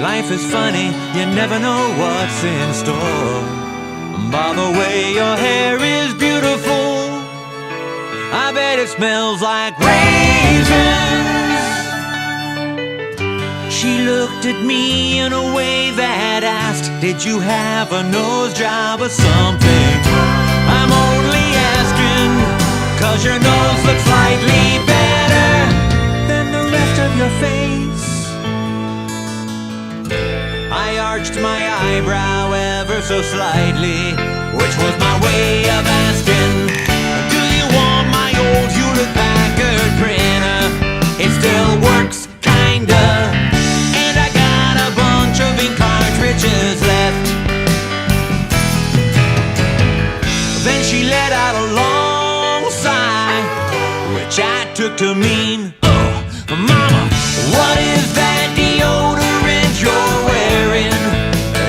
Life is funny, you never know what's in store. By the way, your hair is beautiful. I bet it smells like raisins. She looked at me in a way that asked, did you have a nose job or something? I'm only asking, 'cause your nose looks slightly better than the rest of your face. I arched my eyebrow ever so slightly, which was my way of asking, do you want my old Hewlett-Packard printer? It still works, kinda, and I got a bunch of ink cartridges left. Then she let out a long sigh, which I took to mean, oh, Mama, what is that deodorant you're wearing?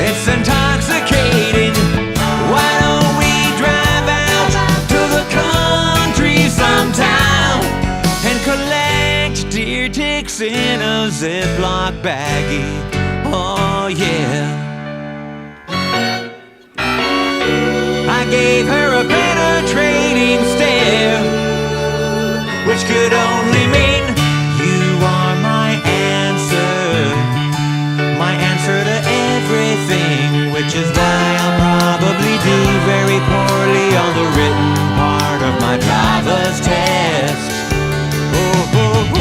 It's intoxicating. Why don't we drive out to the country sometime and collect deer ticks in a Ziploc baggie? Oh yeah. I gave her a penetrating stare, which could only mean you are my answer to everything, which is why I'll probably do very poorly on the written part of my driver's test. Oh, oh, oh,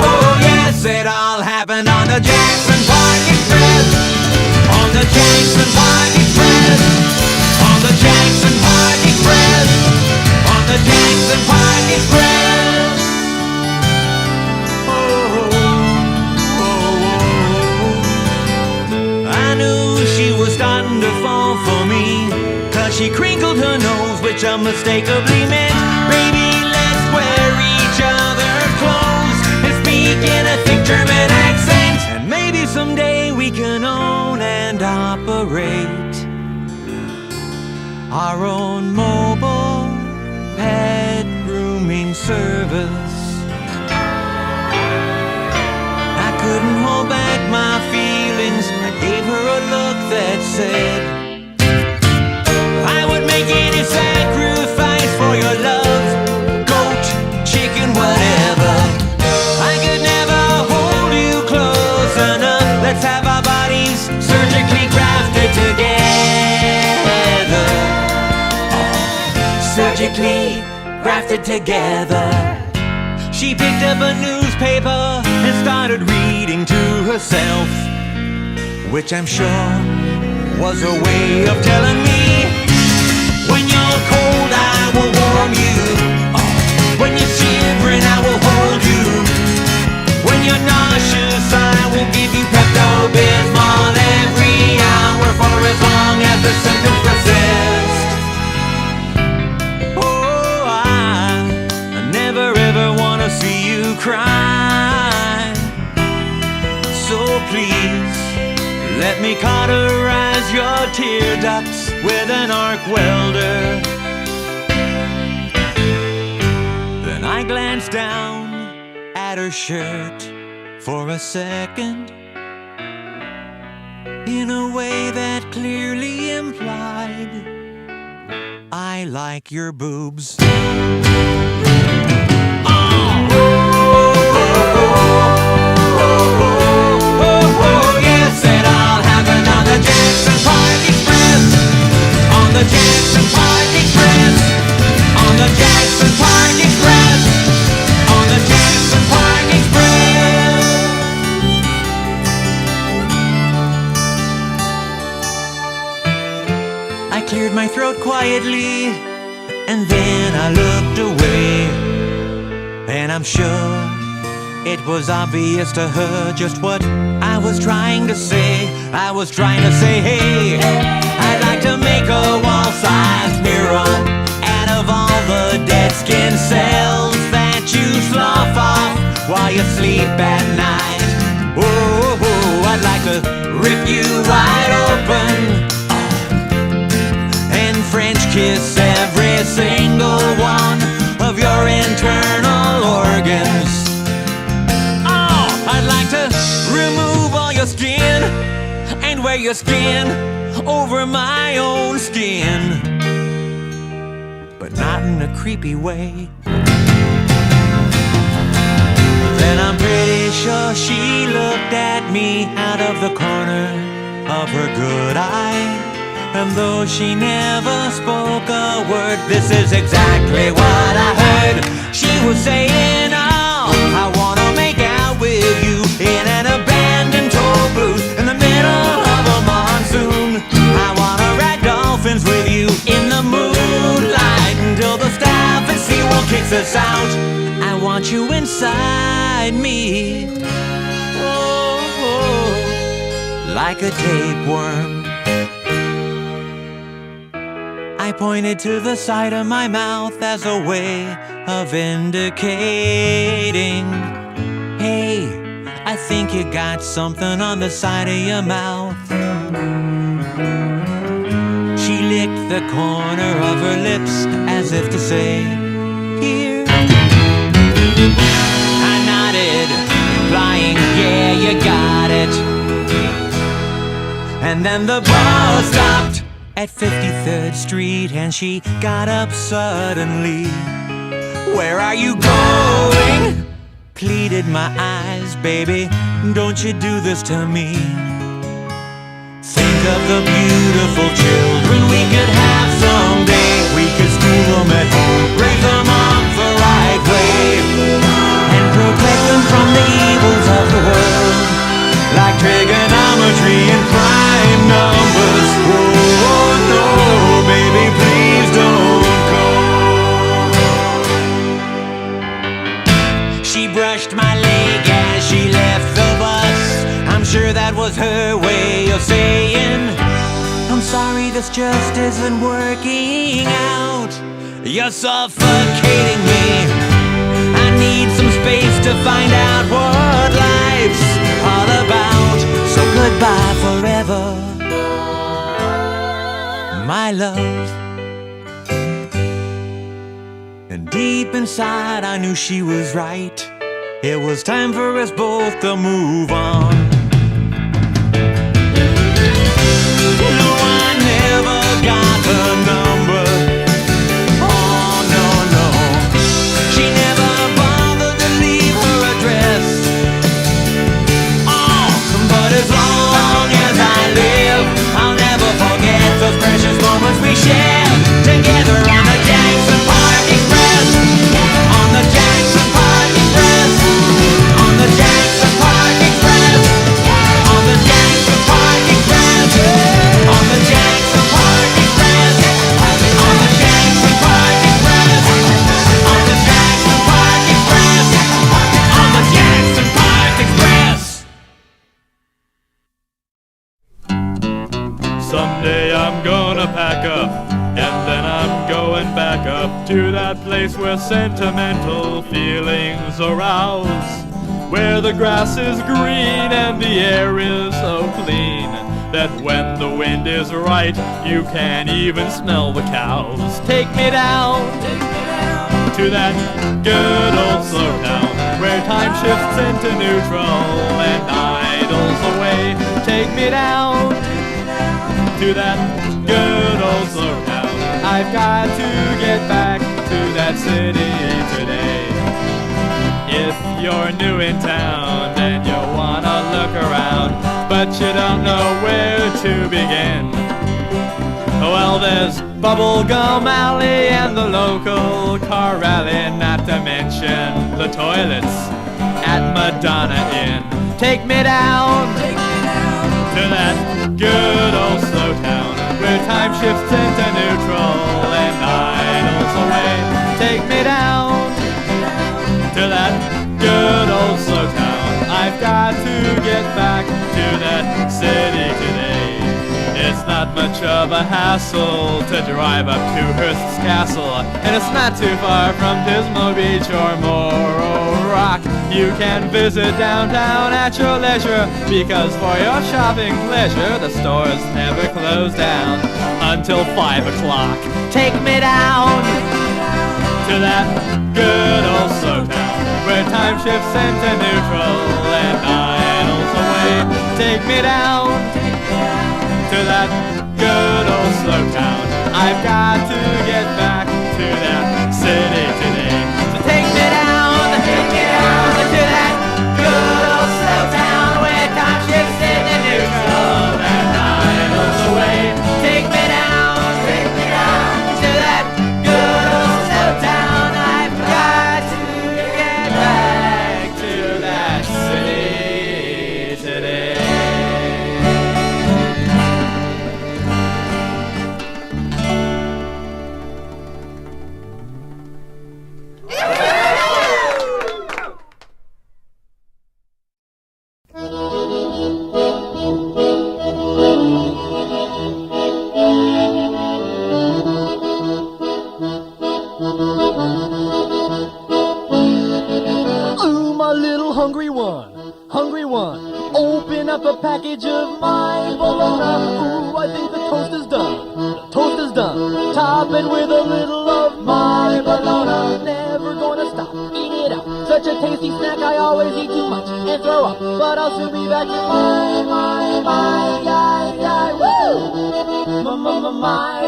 oh, yes, it all happened on the Jackson Park Express. On the Jackson Park Express. On the Jackson Park Express. On the Jackson Park Express. I knew she was starting to fall for me, 'cause she crinkled her nose, which unmistakably meant, baby, let's wear each other's clothes and speak in a thick German accent, and maybe someday we can own and operate our own mobile pet grooming service. I couldn't hold back my feelings. I gave her a look that said, I would make any sacrifice for your love, goat, chicken, whatever. I could never hold you close enough. Let's have our bodies surgically grafted together. Surgically grafted together. She picked up a newspaper and started reading to herself, which I'm sure was a way of telling me, when you're cold I will warm you, oh, when you're shivering I will hold you, when you're nauseous I will give you Pepto-Bismol every hour for as long as the symptoms persist. Oh, I never ever want to see you cry, so please let me cauterize your tear ducts with an arc welder. Then I glanced down at her shirt for a second, in a way that clearly implied, I like your boobs. Yes, it all happened on the Jackson Park Express. On the Jackson Park Express. On the Jackson Park Express. On the Jackson Park Express. I cleared my throat quietly, and then I looked away, and I'm sure it was obvious to her just what I was trying to say. I was trying to say, hey, I'd like to make a wall-sized mural out of all the dead skin cells that you slough off while you sleep at night. Oh, I'd like to rip you wide open and French kiss every single one of your internal organs. to remove all your skin and wear your skin over my own skin, but not in a creepy way. Then I'm pretty sure she looked at me out of the corner of her good eye, and though she never spoke a word, this is exactly what I heard. She was saying, oh, I wanna make out with you in an abandoned toll booth in the middle of a monsoon. I wanna ride dolphins with you in the moonlight until the staff at SeaWorld kicks us out. I want you inside me, oh, oh, like a tapeworm. I pointed to the side of my mouth as a way of indicating, hey, I think you got something on the side of your mouth. She licked the corner of her lips as if to say, here. I nodded, implying, yeah, you got it. And then the bus stopped at 53rd Street and she got up suddenly. Where are you going? Pleaded my eyes, baby, don't you do this to me. Think of the beautiful children we could have someday. We could school them at home, raise them up the right way, and protect them from the evils of the world, like trigonometry and prime numbers. Oh no, baby, please don't go. She brushed my leg as she left the bus. I'm sure that was her way of saying, I'm sorry, this just isn't working out. You're suffocating me. I need some space to find out what life's all about. So goodbye forever, my love. And deep inside I knew she was right. It was time for us both to move on. No, I never got her number. Oh, no, no. She never bothered to leave her address. Oh, but as long as I live, I'll never forget those precious moments we shared together on the Jackson Park Express. On the Jackson Park Express. On the Jackson Park Express. On the Jackson Park Express. On the Jackson Park Express. On the Jackson Park Express. On the Jackson Park Express. On the Jackson Park Express. Someday I'm gonna pack up, and then I'm going back up to that place where sentimental feelings arouse, where the grass is green and the air is so clean that when the wind is right, you can even smell the cows. Take me down to that good old slow town, where time shifts into neutral and idles away. Take me down to that good old slow town. I've got to get back to that city today. If you're new in town and you wanna look around, but you don't know where to begin, well, there's Bubblegum Alley and the local car rally, not to mention the toilets at Madonna Inn. Take me down to that good old slow town, where time shifts into neutral and idles away. Take me down to that good old slow town. I've got to get back to that city today. It's not much of a hassle to drive up to Hearst's Castle, and it's not too far from Pismo Beach or Morro Rock. You can visit downtown at your leisure, because for your shopping pleasure, the stores never close down until 5 o'clock. Take me down to that good old slow town, where time shifts into neutral and take me down to that good old slow town. I've got to get back to that city today. So take me down to that good old slow town where time shifts in the new slow and miles away. Take me down to that good old slow town. I've got to get back to that city today. Ooh, my little hungry one, open up a package of my bologna. Ooh, I think the toast is done, top it with a little of my bologna. Never gonna stop, eat it up, such a tasty snack, I always eat too much and throw up. But I'll soon be back to my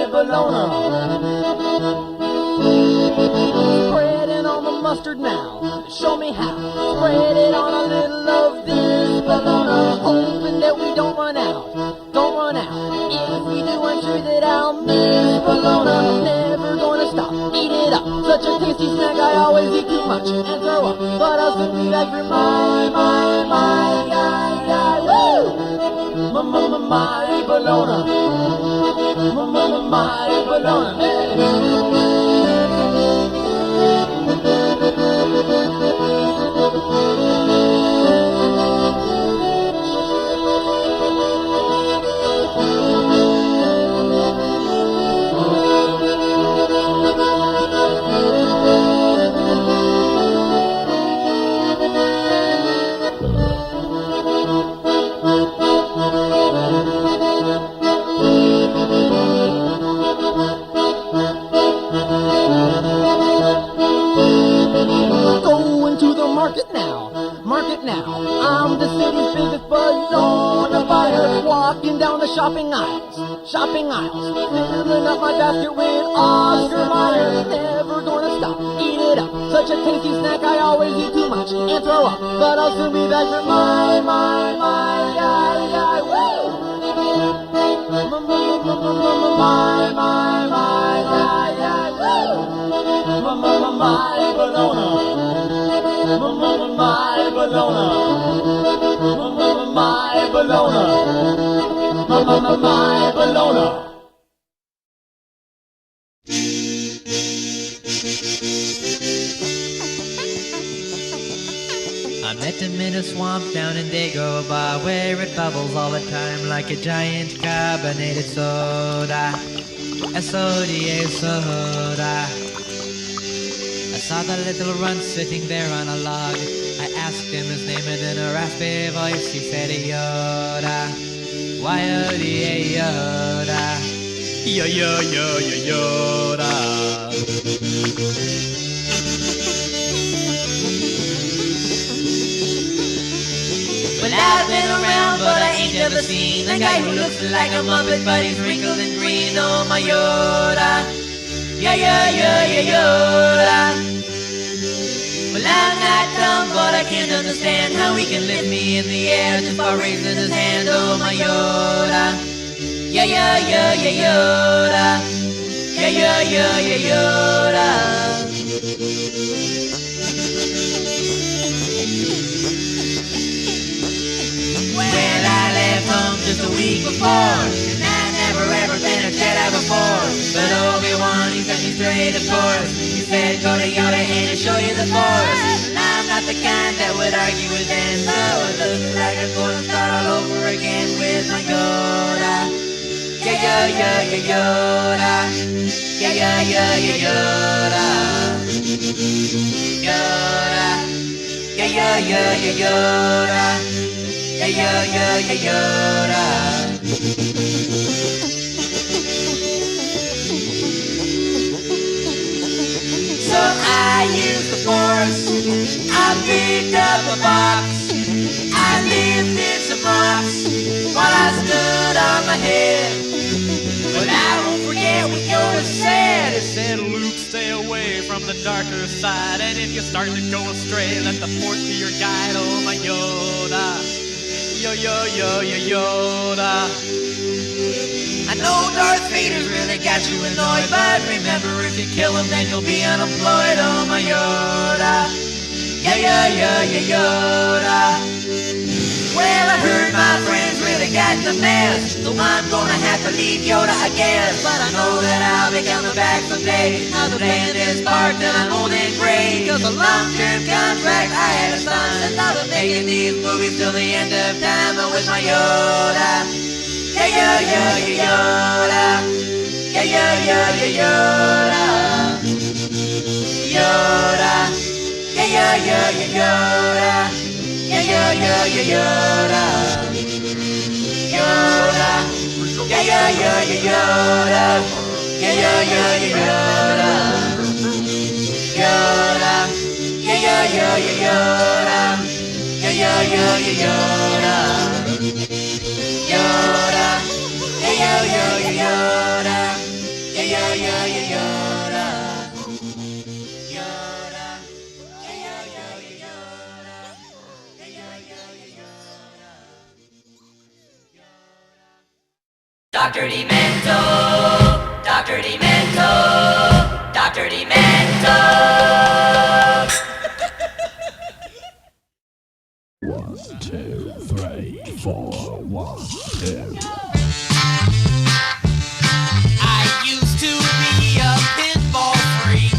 bologna. Spreading on the mustard now, show me how. Spread it on a little of this bologna, hoping that we don't run out. If we do, I'm sure that I'll miss bologna. Never gonna stop, eat it up, such a tasty snack, I always eat too much and throw up. But I'll soon be back for my bologna. My bologna. Market now, I'm the city's biggest bologna buyer. Walking down the shopping aisles, filling up my basket with Oscar Mayer. Never gonna stop, eat it up, such a tasty snack, I always eat too much and throw up. But I'll soon be back for my bologna. My bologna. I met him in a swamp down in Dagobah, where it bubbles all the time like a giant carbonated soda. A soda. I saw the little runt sitting there on a log. I asked him his name and in a raspy voice he said Yoda. Why Yoda? Yoda. Well, I've been around, but I ain't never seen a guy who looks like a Muppet, but he's wrinkled and green. Oh, my Yoda. Yoda. Well, I'm not dumb, but I can't understand how he can lift me in the air just by raising his hand. Oh, my Yoda. Yoda. Yoda. Well, I left home just a week before, and I never ever been a Jedi before. But Obi-Wan, he sent me straight to Force. He said, go to Yoda and he'll show you the Force. And I'm not the kind that would argue with him, so it looks like I'm gonna start all over again with my Yoda. Yoda. Yoda. Yoda. So I used the Force. I picked up a box. I lifted some rocks. darker side. And if you start to go astray, let the force be your guide. Oh my Yoda, Yoda. I know Darth Vader's really got you annoyed, but remember, if you kill him, then you'll be unemployed. Oh my Yoda, Yoda. Well, I heard my friends really got the mess, so I'm gonna have to leave Yoda, I guess. But I know that I'll be coming back someday. I'll be playing this part till I'm old and gray. Cause a long-term contract I had to sign, and I'll be making these movies till the end of time with my Yoda. Yoda. Yoda. Yoda. Yoda. Yoda. Yoda. Dr. Demento, Dr. Demento, Dr. Demento. 1, 2, 3, 4, 1, 2. I used to be a pinball freak.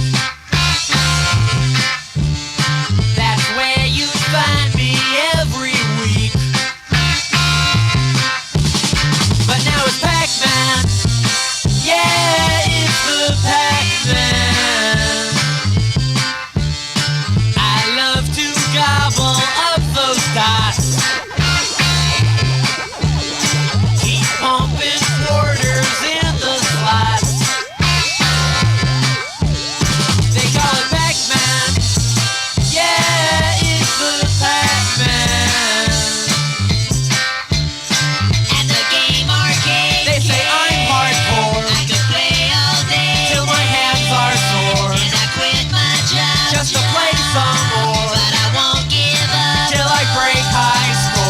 That's where you'd find me every week. But now it's Pac-Man. Yeah, it's the Pac-Man. I love to gobble up those dots. Keep pumping quarters in the slots. They call it Pac-Man. Yeah, it's the Pac-Man. At the game arcade, they say I'm hardcore. I could play all day till my hands are sore. And I quit my job just to play some more. But I won't give up till I break high score.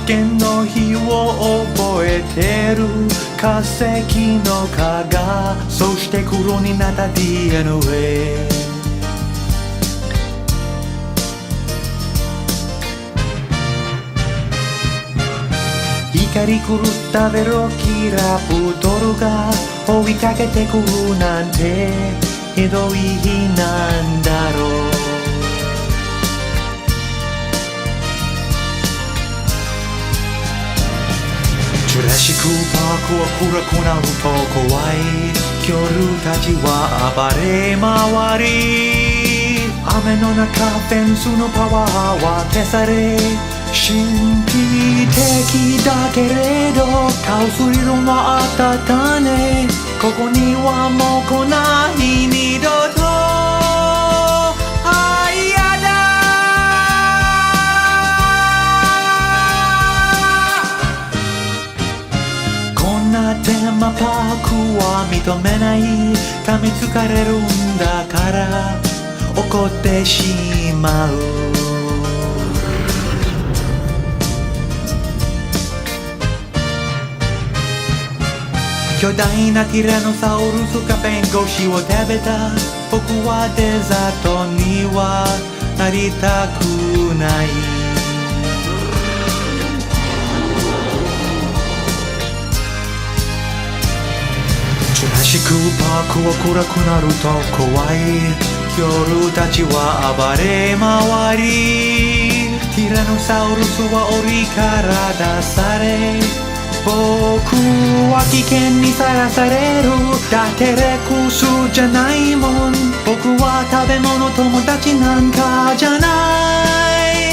見の日を覚えてる化石の蚊がそして黒になった DNA光り狂ったベロキラプトルが追いかけてくるなんてひどい日なんだろうジュラシックパークは暗くなると怖い恐竜たちは暴れ回り雨の中フェンスのパワーは消され神秘的だけれどカオス理論はあったたねここにはもう来ない二度とテーマパークは認めない噛みつかれるんだから怒ってしまう巨大なティラノサウルスが弁護士を食べた僕はデザートにはなりたくないジュラシックパークは暗くなると怖い恐竜たちは暴れ回りティラノサウルスは檻から出され僕は危険にさらされるだってレクスじゃないもん僕は食べ物友達なんかじゃない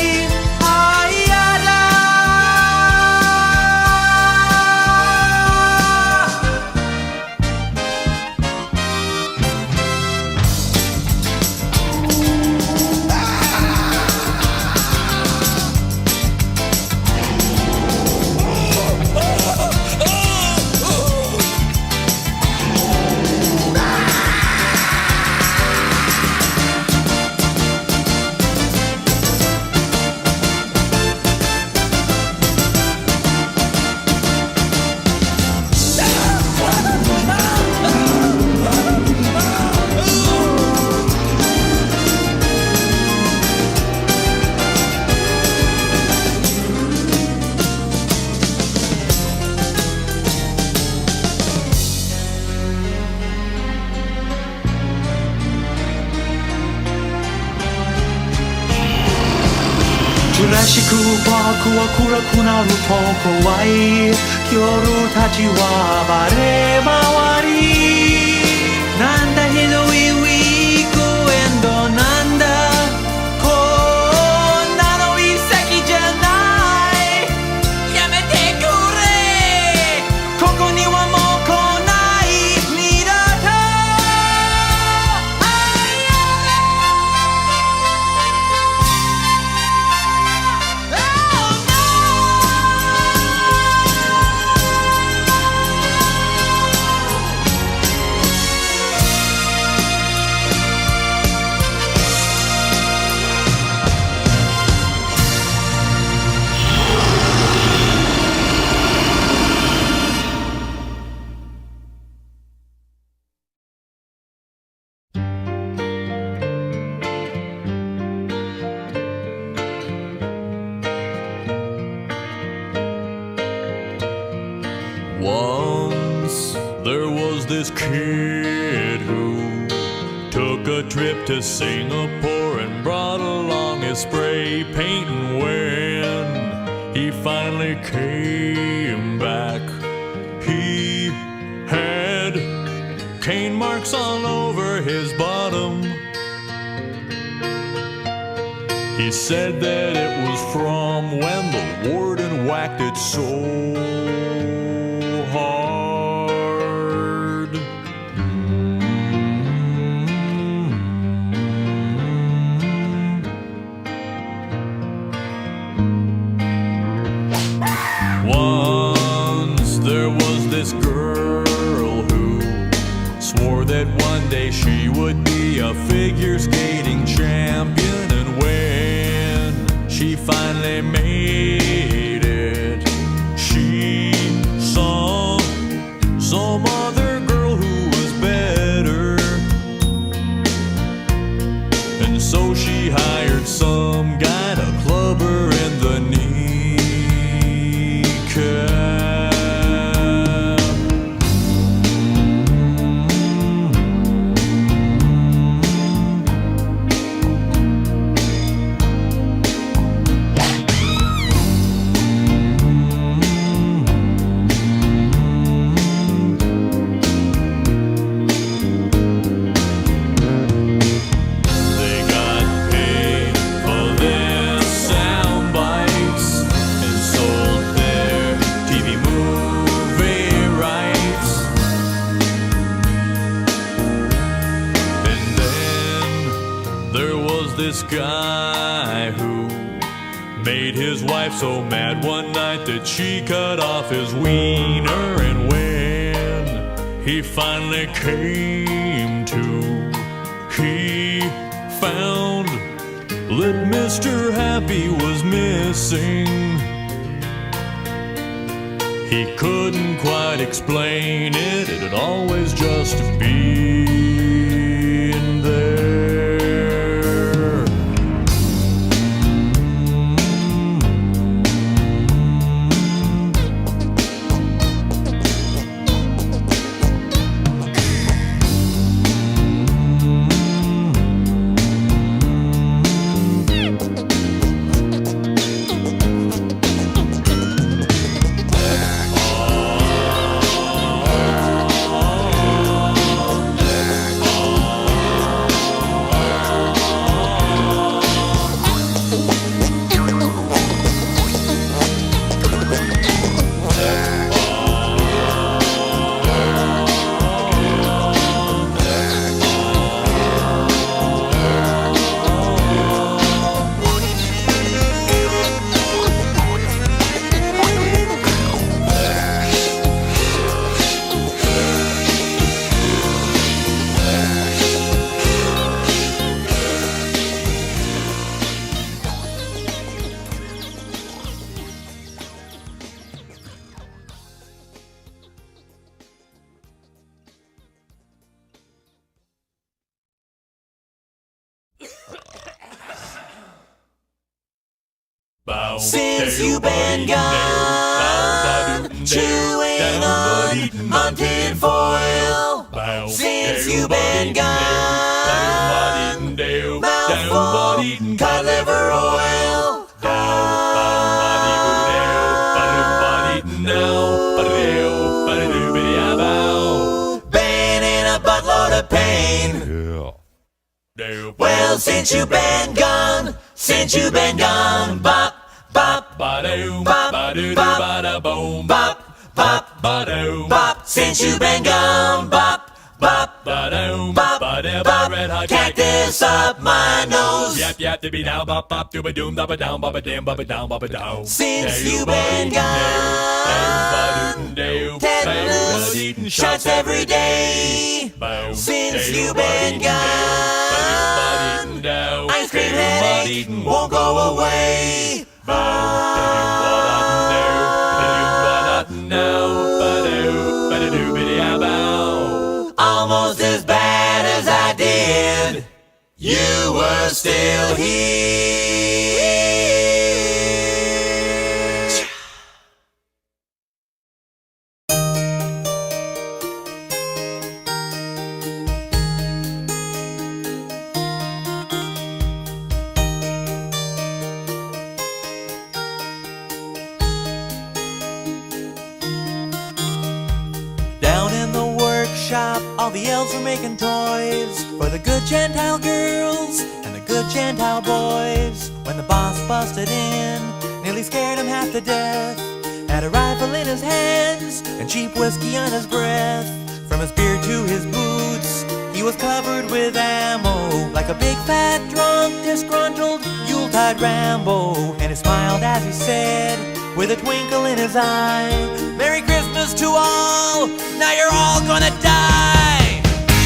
ジュラシックパークは暗くなると怖い恐竜たちは暴れ回りなんだひどいウィークエンドなんだこんなの一石じゃないやめてくれここにはもう来ない二度とOnce there was this kid who took a trip to Singapore and brought along his spray paint, and when he finally came back he had cane marks all over his bottom. He said that it was from when the warden whacked it so hard. Once there was this girl who swore that one day she would be a figure skating champion, and when she finally made it, guy who made his wife so mad one night that she cut off his wiener. And when he finally came to, he found that Mr. Happy was missing. He couldn't quite explain it, it had always just been there. Since you've been gone, chewing on tin foil. Since you've been gone, mouthful cod liver oil. Been in a buttload of pain. Well, since you've been gone, bop, bop, ba-doom, bop, ba-do-do-ba-da-boom, bop, bop, ba-doom, bop. Since you've been gone, bop, bop, ba-doom, bop, bop. Cactus up my nose. Yap, yap, dibby down, bop, bop, dooba-doom, bop-a-down, bop-a-dam, bop-a-down, bop-a-down. Since you've been gone, tetanus shots every day. Since you've been gone, ice cream headache won't go away. Almost as bad as I did, you were still here. All the elves were making toys for the good Gentile girls and the good Gentile boys. When the boss busted in, nearly scared him half to death. Had a rifle in his hands and cheap whiskey on his breath. From his beard to his boots, he was covered with ammo, like a big fat drunk, disgruntled Yuletide Rambo. And he smiled as he said, with a twinkle in his eye, Merry Christmas to all, now you're all gonna die.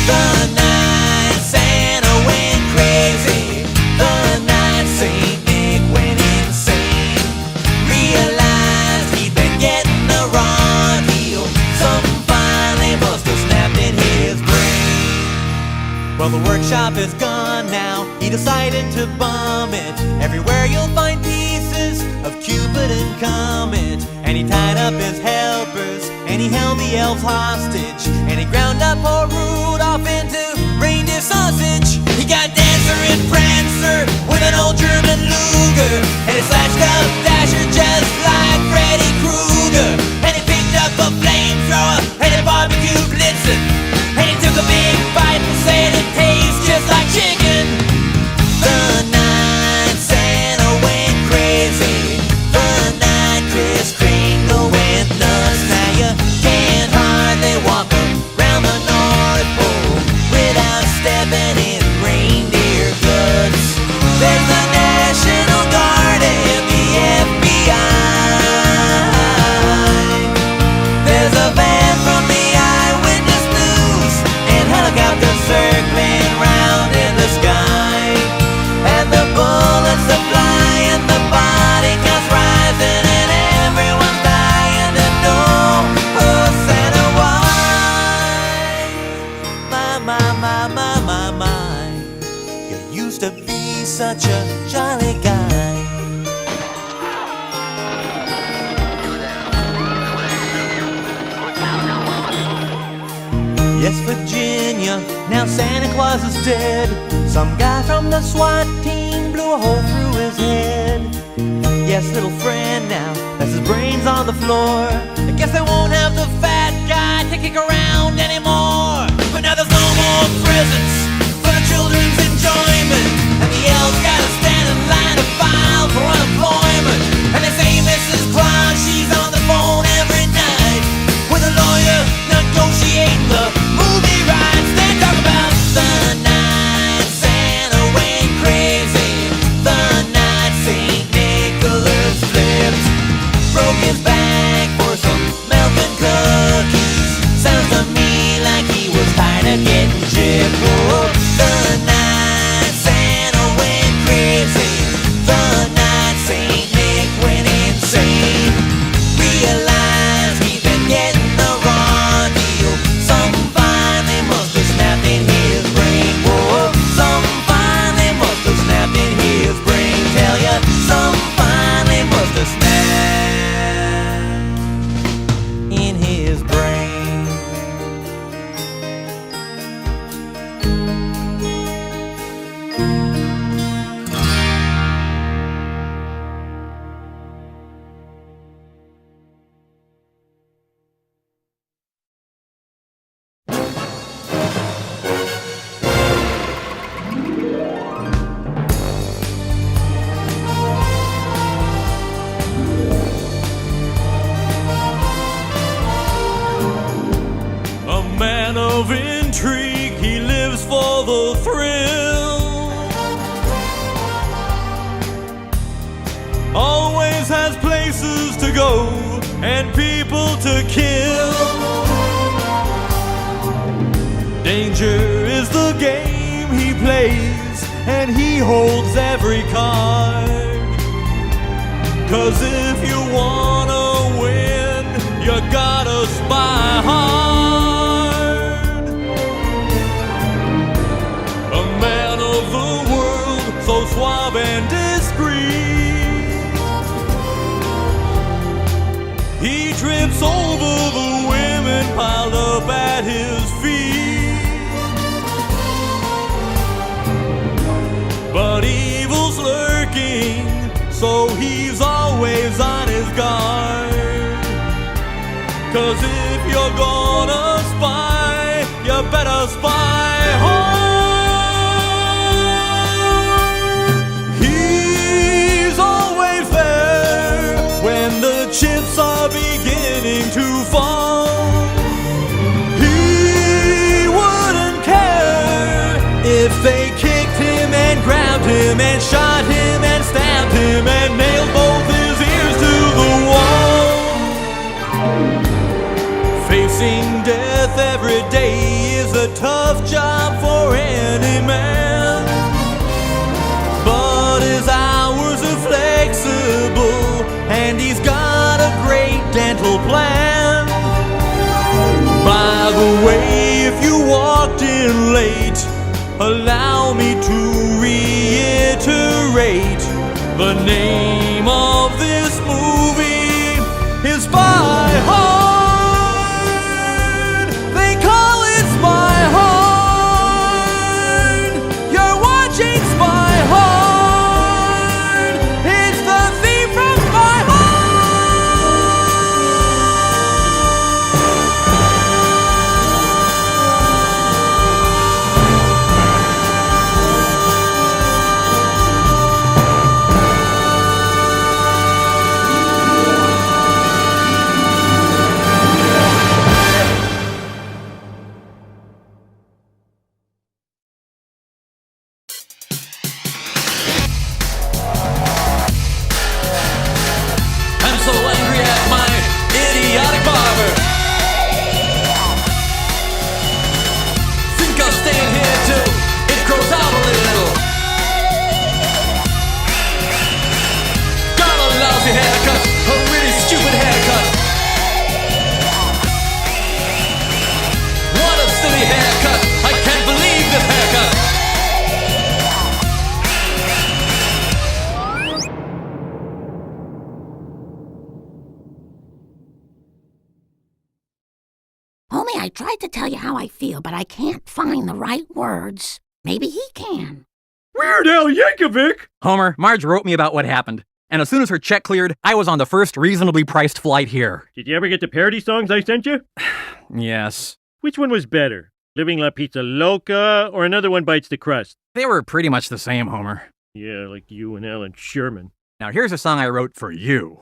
The night Santa went crazy, the night Saint Nick went insane. Realized he'd been getting a raw deal, something finally must have snapped in his brain. Well, the workshop is gone now, he decided to bum it. Everywhere you'll find pieces of Cupid and Comet. And he tied up his helpers, and he held the elves hostage, and he ground up poor Rudolph into reindeer sausage. He got Dancer and Prancer with an old German Luger, and he slashed up Dasher just like Freddy Krueger. And he picked up a flamethrower, and he barbecued Blitzen, and he took a big bite and said it tastes just like chicken. The night Santa went crazy, the night Kris Kringle went nuts. Now you can't hardly walk around the North Pole without stepping in reindeer guts. There's Yes, Virginia, now Santa Claus is dead. Some guy from the SWAT team blew a hole through his head. Yes, little friend now, that's his brains on the floor. I guess they won't have the fat guy to kick around anymore. But now there's no more presents for the children's enjoyment, and the elves gotta stand in line to file for unemployment. And they say Mrs. Claus, she's on the phone every night with a lawyer negotiating the movie rights. They talk about the night Santa went crazy, the night St. Nicholas flipped, broke his back for some milk and cookies. Sounds to me like he was tired of getting chipped. Oh, the night Santa went crazy, the night St. Nick went insane. Realized he'd been getting the raw deal. Something finally must have snapped in his brain. Whoa, something finally must have snapped in his brain. Tell ya, something finally must have snapped in his brain. A man of intrigue, he lives for the thrill. Always has places to go and people to kill. Danger is the game he plays, and he holds every card. 'Cause if you wanna win, you gotta spy hard. A man of the world, so suave and discreet, he trips over the women piled up at his feet. But evil's lurking, so he's always on his guard. 'Cause if you're gonna spy, you better spy hard. He's always there when the chips are beginning to fall. He wouldn't care if they kicked him and grabbed him and shot him and stabbed him and nailed both his ears to the wall. Facing death every day is a tough job for any man, but his hours are flexible and he's got a great dental plan. By the way, if you walked in late, allow me to reiterate the name of this movie is Spy Hard. They call it Spy Hard. You're watching Spy Hard. It's the theme from Spy Homie, I tried to tell you how I feel, but I can't find the right words. Maybe he can. Weird Al Yankovic! Homer, Marge wrote me about what happened. And as soon as her check cleared, I was on the first reasonably priced flight here. Did you ever get the parody songs I sent you? Yes. Which one was better? Living La Pizza Loca or Another One Bites the Crust? They were pretty much the same, Homer. Yeah, like you and Alan Sherman. Now here's a song I wrote for you.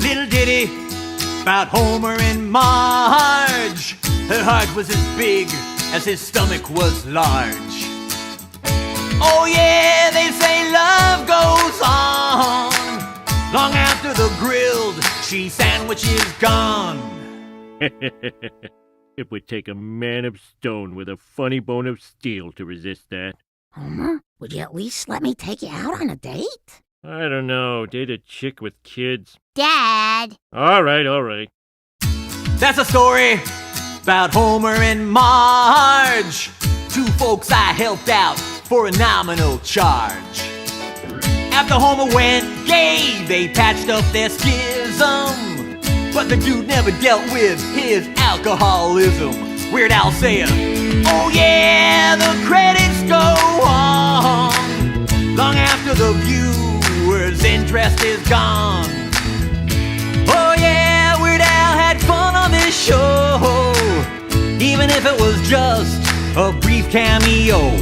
Little ditty about Homer and Marge. Her heart was as big as his stomach was large. Oh yeah, they say love goes on long after the grilled cheese sandwich is gone. It would take a man of stone with a funny bone of steel to resist that. Homer, would you at least let me take you out on a date? I don't know, date a chick with kids. Dad! All right. That's a story about Homer and Marge, two folks I helped out for a nominal charge. After Homer went gay, they patched up their schism, but the dude never dealt with his alcoholism. Weird Al saying, oh yeah, the credits go on long after the viewer's interest is gone. Oh yeah, Weird Al had fun on this show, even if it was just a brief cameo.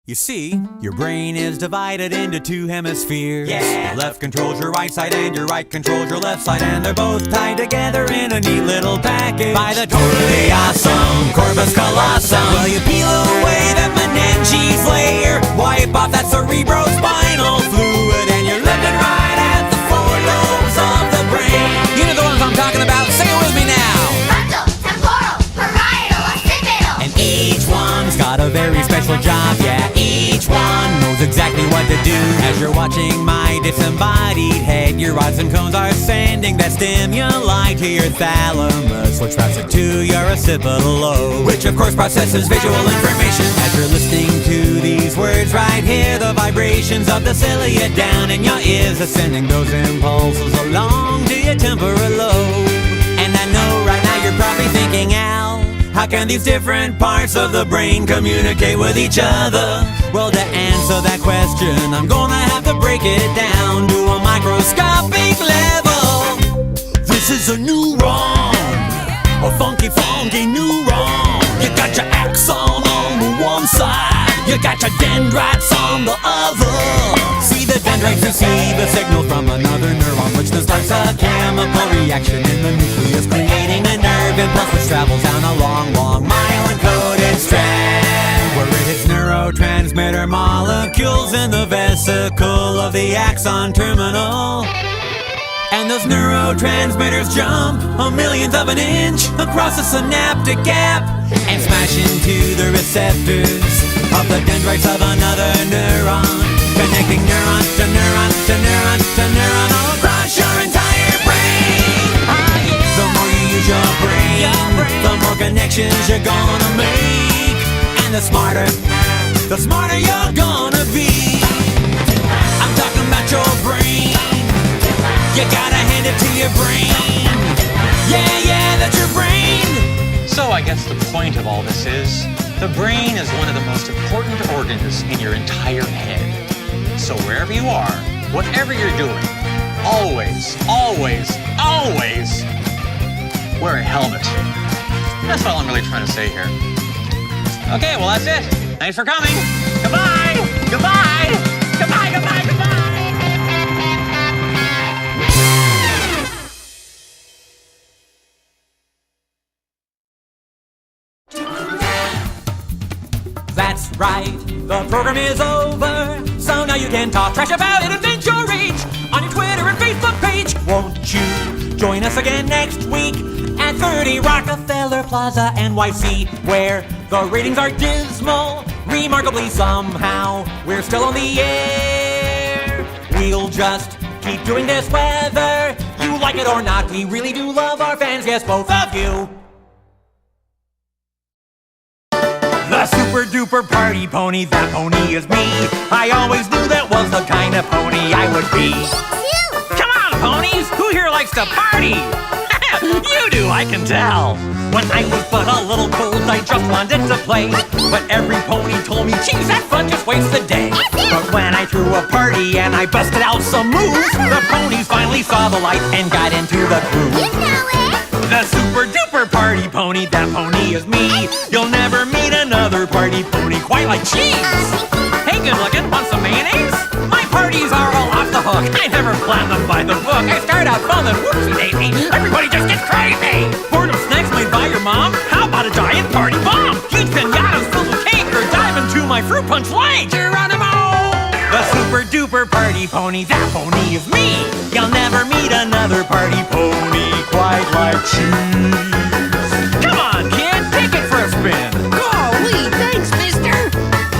You see, your brain is divided into two hemispheres. Yeah. Your left controls your right side and your right controls your left side, and they're both tied together in a neat little package by the totally awesome corpus callosum. Well, you peel away that meninges layer, wipe off that cerebrospinal fluid, and you're looking right at the four lobes of the brain. You know the ones I'm talking about, say it with me now. Frontal, temporal, parietal, occipital. And each one's got a very special job, yeah. Each one knows exactly what to do. As you're watching my disembodied head, your rods and cones are sending that stimuli to your thalamus, which routes it to your occipital lobe, which of course processes visual information. As you're listening to these words right here, the vibrations of the cilia down in your ears are sending those impulses along to your temporal lobe. And I know right now you're probably thinking, Al, how can these different parts of the brain communicate with each other? Well, to answer that question, I'm gonna have to break it down to a microscopic level. This is a neuron, a funky neuron. You got your axon on the one side, you got your dendrites on the other. See, the dendrites receive a signal from another neuron, which then starts a chemical reaction in the nucleus, creating a nerve impulse which travels down a long myelin-coated strand, where it hits neurotransmitter molecules in the vesicle of the axon terminal. And those neurotransmitters jump a millionth of an inch across the synaptic gap and smash into the receptors of the dendrites of another neuron, connecting neuron to neuron to neuron to neuron all across your entire brain. The more you use your brain, the more connections you're gonna make, and the smarter you're gonna be. I'm talking about your brain. You gotta hand it to your brain. Yeah, that's your brain. So I guess the point of all this is, the brain is one of the most important organs in your entire head. So wherever you are, whatever you're doing, always wear a helmet. That's all I'm really trying to say here. Okay, well that's it. Thanks for coming. Goodbye. That's right, the program is over, so now you can talk trash about it Adventure Age on your Twitter and Facebook page. Won't you join us again next week at 30 Rockefeller Plaza, NYC, where the ratings are dismal, remarkably somehow we're still on the air. We'll just keep doing this whether you like it or not. We really do love our fans, yes, both of you. super duper party pony, that pony is me. I always knew that was the kind of pony I would be. Come on, ponies! Who here likes to party? You do, I can tell. When I was but a little colt, I just wanted to play. But every pony told me, geez, that fun just wastes the day. But when I threw a party and I busted out some moves, the ponies finally saw the light and got into the groove. You know it. The super duper party pony, that pony is me. You'll never meet another party pony quite like cheese. Hey, good looking, want some mayonnaise? My parties are all off the hook. I never planned them by the book. I start out fun, then whoopsie daisy, everybody just gets crazy. Bored of snacks made by your mom? How about a giant party bomb? Huge pinatas filled with cake, or dive into my fruit punch lake. Geronimo! The super duper party pony, that pony is me. You'll never meet another party pony quite like cheese. Come on, kid, take it for a spin. Golly, thanks, mister.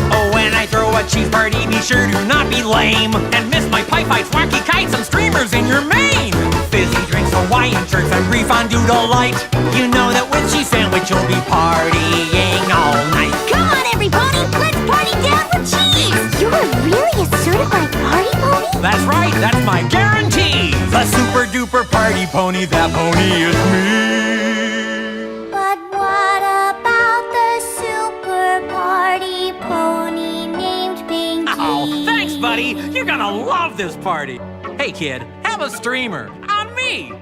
Oh, when I throw a cheese party, be sure to not be lame. And miss my pipe fights, wacky kites, and streamers in your mane. Fizzy drinks, Hawaiian shirts, and brief fondue delight. You know that with cheese sandwich, you'll be partying all night. Come on, everybody, let's party down with cheese. You're really a certified party pony? That's right, that's my guarantee. The super duper party pony, that pony is me. But what about the super party pony named Pinky? Oh, thanks, buddy. You're gonna love this party. Hey, kid, have a streamer on me.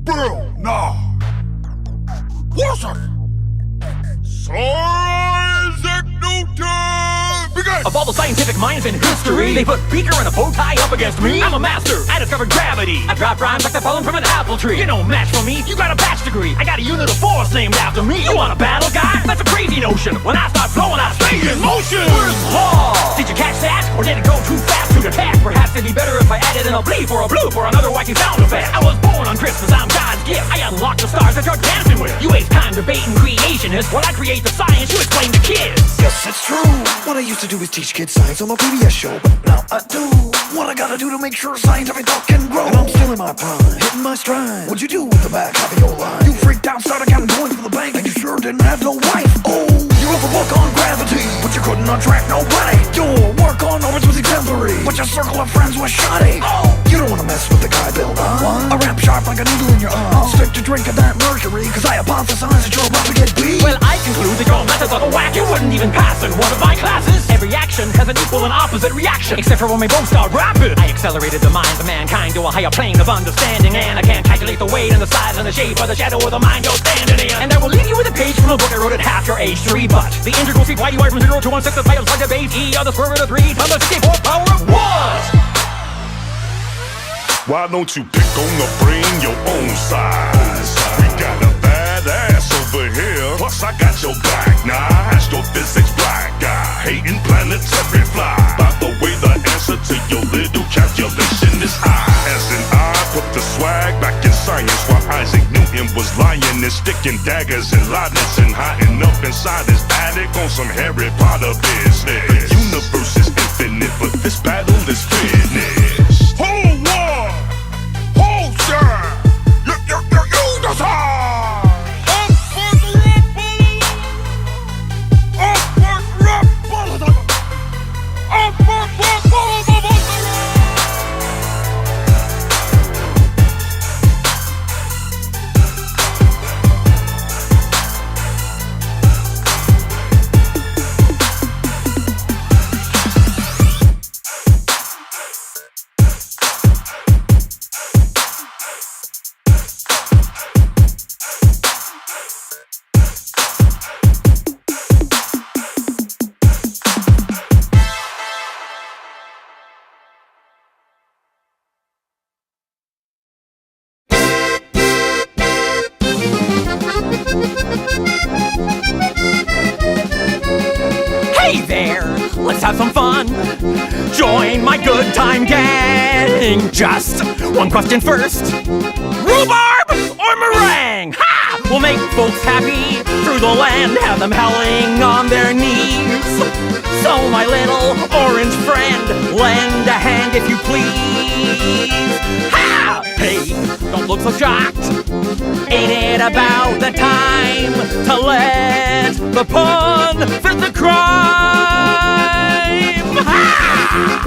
Bill, nah. What's up? Isaac Newton! Begin! Of all the scientific minds in history, they put Beaker and a bow tie up against me. I'm a master. I discovered gravity. I drop rhymes like they're falling from an apple tree. You're no match for me. You got a bachelor's degree. I got a unit of force named after me. You want a battle, guy? That's a crazy notion. When I start flowing, I stay in motion. Where's law? Did you catch that? Or did it go too fast to attack? Perhaps it'd be better if I added in a bleep or a bloop or another wacky sound effect. I was born on Christmas. I'm God's gift. I unlocked the stars that you're dancing with. You waste time debating creationists. When I create the science, you explain to kids. Yes, it's true. What I used to do is teach kids science on my PBS show, but now I do what I gotta do to make sure scientific thought can grow. And I'm still in my prime, hitting my stride. What'd you do with the back half of your line? You freaked out, started counting coins for the bank, and you sure didn't have no wife. Oh, you wrote the book on gravity, but you couldn't attract nobody. Your work on orbits was exemplary, but your circle of friends was shoddy. Oh, you don't wanna mess with the guy Bill, huh? A rap sharp like a needle in your arm. Stick to drinking that mercury, cause I hypothesize that you're about to get beat. Well, I conclude that your methods are the whack. You wouldn't even pass in one of my classes. Every action has an equal and opposite reaction, except for when we both start rapping. I accelerated the minds of mankind to a higher plane of understanding, and I can't calculate the weight and the size and the shape of the shadow of the mind you're standing in. And I will leave you with a page from a book I wrote at half your age to read, but the integral seek y from 0 to 1/6 of vitals like the base e of the square root of 3 times the 64 power of 1. Why don't you pick on the brain your own size? We got a badass over here. Plus I got your back. Nah, astrophysics black guy. Hating planetary fly. By the way, the answer to your little calculation is I. As in I put the swag back in science, while Isaac Newton was lying and sticking daggers and lightnings and hiding up inside his attic on some Harry Potter business. The universe is infinite, but this battle is finished. Whole war! Whole shine! You decide! Hey there, let's have some fun. Join my good time gang. Just one question first. Rhubarb or meringue? Ha! will make folks happy through the land, have them howling on their knees. So my little orange friend, lend a hand if you please. Ha! Hey, don't look so shocked. Ain't it about the time to let the pun fit the crime? Ha!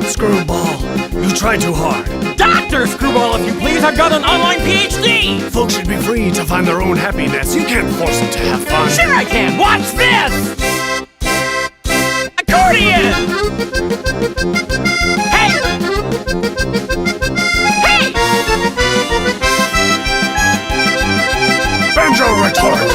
Screwball, you try too hard. Dr. Screwball, if you please, I've got an online PhD! Folks should be free to find their own happiness. You can't force them to have fun. Sure I can! Watch this! Accordion! Hey! Hey! Banjo retort!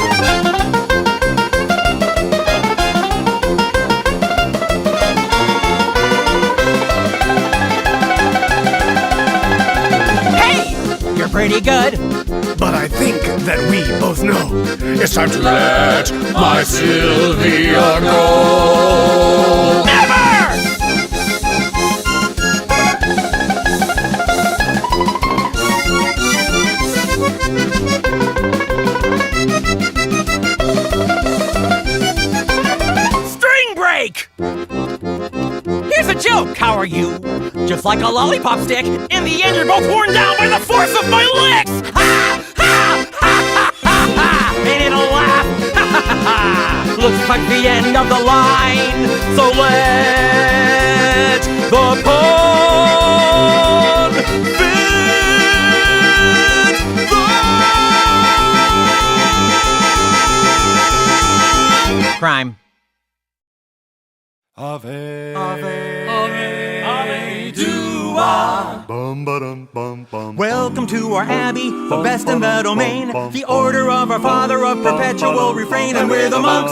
You're pretty good. But I think that we both know it's time to let my Sylvia go. Never! String break! Here's a joke, how are you? Just like a lollipop stick, in the end you're both worn down by the force of my licks! Ha! Ha! Ha! Ha! Ha! Ha! Ain't it a laugh? Ha! Ha! Ha! Ha! Looks like the end of the line, so let the pun fit the crime. Ave, Ave, Ave, doo-wah. Bum, ba-dum, bum, bum. Welcome to our abbey, the best in the domain, the order of our father of perpetual refrain, and we're the monks.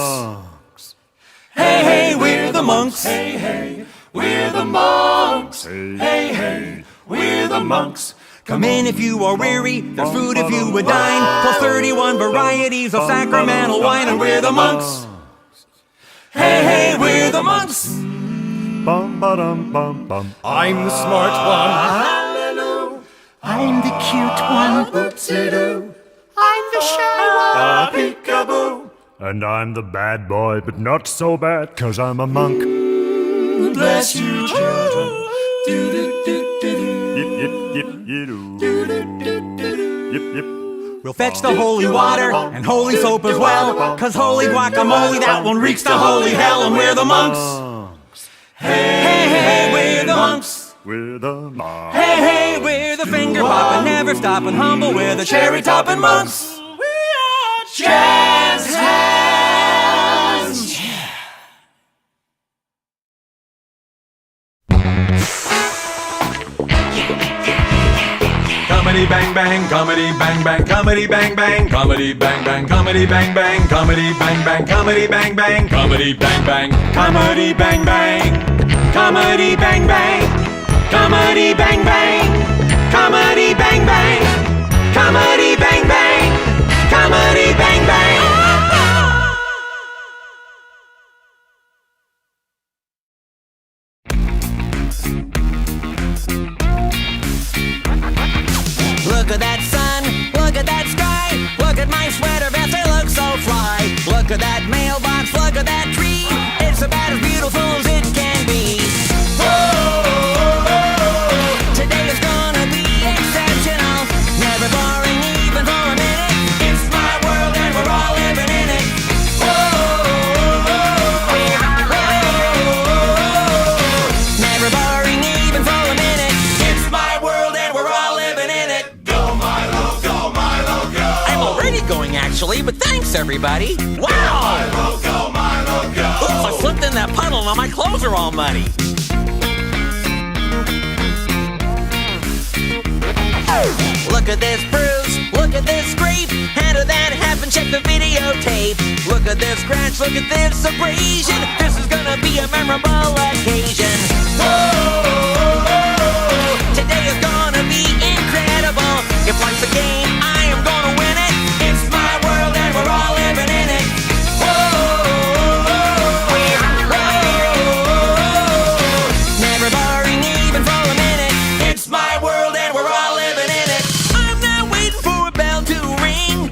Hey, hey, we're the monks. Hey, hey, we're the monks. Hey, hey, we're the monks. Come in if you are weary, there's food if you would dine, plus 31 varieties of sacramental wine, and we're the monks. Hey, hey, we're the monks. Bum, ba-dum, bum, bum. I'm the smart one. Hallelujah. I'm the cute one. Oopsie-doo. I'm the shy one. Peekaboo. And I'm the bad boy, but not so bad, 'cause I'm a monk. Bless you, children. Yip, yip, yip, yidoo. Yip, yip. We'll fetch the holy water and holy soap as well, 'cause holy guacamole, that one reeks to holy hell, and we're the monks. Hey, hey, hey, we're the monks. We're the monks. Hey, hey, we're the finger poppin', never stoppin', humble, we're the cherry toppin' monks. We are jazz hands. Comedy bang bang, comedy bang bang, comedy bang bang, comedy bang bang, comedy bang bang, comedy bang bang, comedy bang bang, comedy bang bang, comedy bang bang, comedy bang bang, comedy bang bang, comedy bang bang, comedy bang bang, comedy bang bang. Look at that sun, look at that sky, look at my sweater vest, it looks so fly. Look at that mailbox, look at that tree, it's about as beautiful as it can be. Whoa, today is gonna be exceptional, never boring even for a minute. It's my world and we're all living in it. Never boring even for a minute. It's my world and we're all living in it. I'm already going actually, but thanks everybody. Wow! Oops, I slipped in that puddle and my clothes are all muddy. Look at this bruise, look at this scrape. How did that happen? Check the videotape. Look at this scratch, look at this abrasion. This is gonna be a memorable occasion. Whoa, today is gonna be incredible. If life's a game, I am gonna win it. It's my world and we're all living in it. Never boring even for a minute. It's my world and we're all living in it. I'm not waiting for a bell to ring.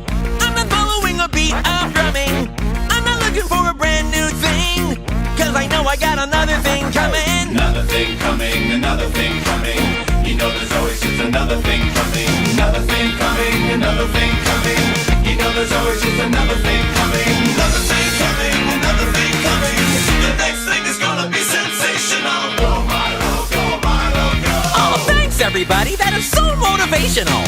thing coming, another thing coming. You know there's always just another thing coming. Another thing coming, another thing coming. You know there's always just another thing coming. Another thing coming, another thing coming. The next thing is gonna be sensational. Go Milo, go Milo, go. Oh, thanks everybody, that is so motivational.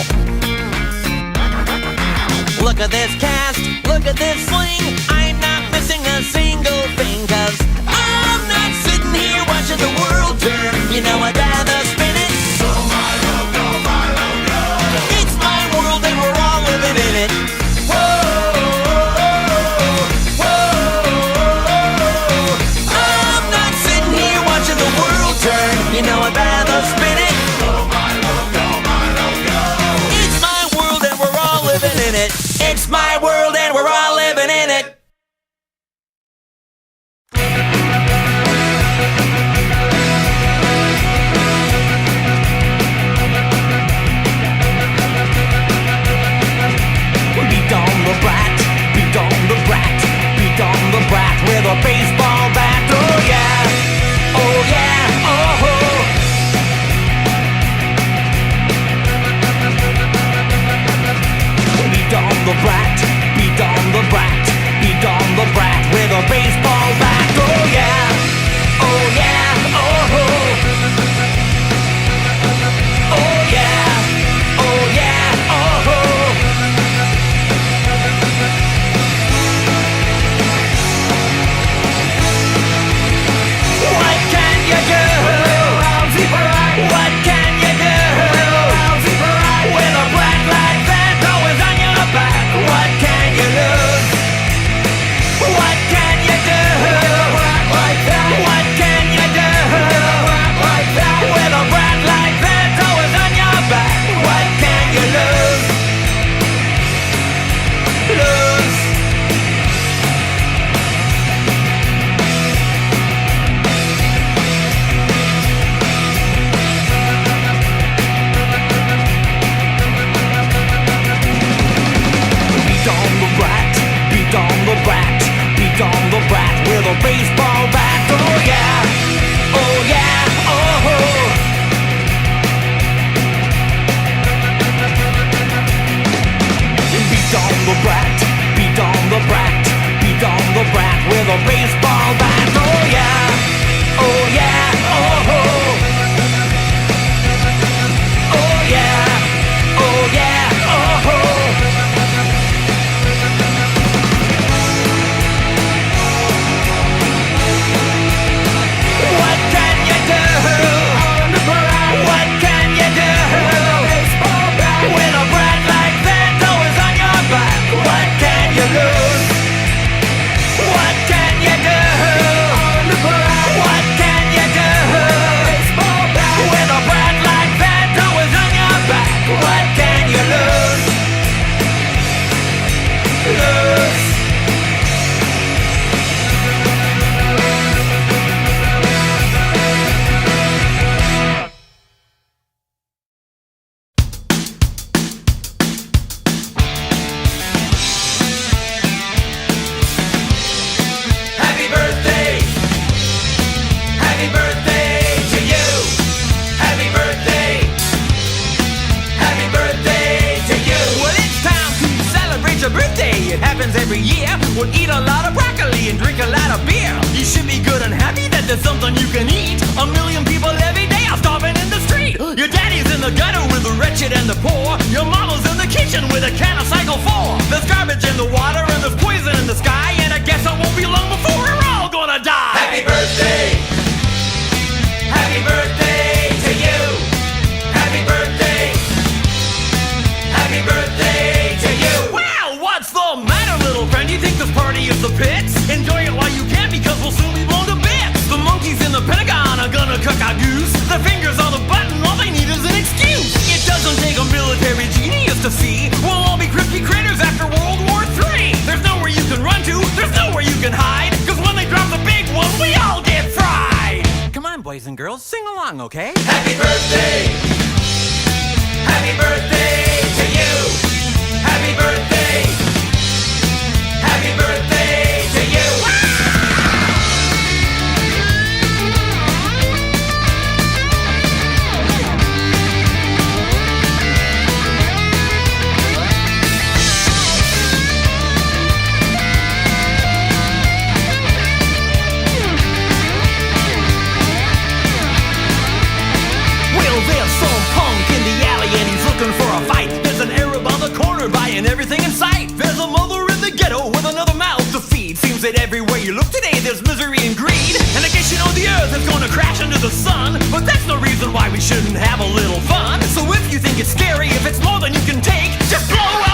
Look at this cast, look at this sling. I'm not missing a single thing, 'cause I'm not sitting here watching the world turn. You know I'd rather spin it. Go Milo, go Milo, go. It's my world and we're all living in it. Whoa, whoa. I'm not sitting here watching the world turn. You know I'd rather spin it. Go Milo, go Milo, go. It's my world and we're all living in it. It's my world and we're all living in it. Beat on the brat, beat on the brat, beat on the brat with a baseball bat. Oh yeah, oh yeah, oh ho. Beat on the brat, beat on the brat, beat on the brat with a baseball bat. Oh yeah, oh yeah, oh ho. Oh yeah, oh yeah, oh ho. What can you do? What can you do? With a brat like that always on your back, what can you lose? What can you do? What can you do? With a brat like that always on your back, what can you lose? Lose. Beat on the brat, beat on the brat, beat on the brat with a baseball bat. Oh yeah, oh yeah, oh ho. Beat on the brat, beat on the brat, beat on the brat with a baseball bat. Oh yeah, oh yeah, oh ho. Oh yeah, oh yeah, oh ho. What can you do? What can you do? With a brat like that always on your back, what can you lose? What can you do? What can you do? With a brat like that always on your back, what can you lose? Lose. Happy birthday! Happy birthday to you! Happy birthday! Happy birthday to you! Well, it's time to celebrate your birthday. It happens every year. We'll eat a lot of broccoli and drink a lot of beer. You should be good and happy that there's something you can eat. A million people every day are starving in the street. Your daddy's in the gutter with the wretched and the poor. Your mama's in the kitchen with a can of Cycle 4. There's garbage in the water and there's poison in the sky. And I guess it won't be long before we're all gonna die. Happy birthday! Happy birthday to you! Happy birthday! Happy birthday to you! Well, what's the matter, little friend? You think this party is the pits? Enjoy it while you can, because we'll soon be blown to bits. The monkeys in the Pentagon are gonna cook our goose. Their fingers on the button, all they need is an excuse. It doesn't take a military genius to see we'll all be crispy critters after World War III. There's nowhere you can run to, there's nowhere you can hide, 'cause when they drop the big one, we all get fried. Come on, boys and girls, sing along, okay? Happy birthday! Happy birthday to you! Happy birthday! Happy birthday to you! knows that everywhere you look today there's misery and greed. And I guess you know the earth is gonna crash into the sun, but that's no reason why we shouldn't have a little fun. So if you think it's scary, if it's more than you can take, just blow out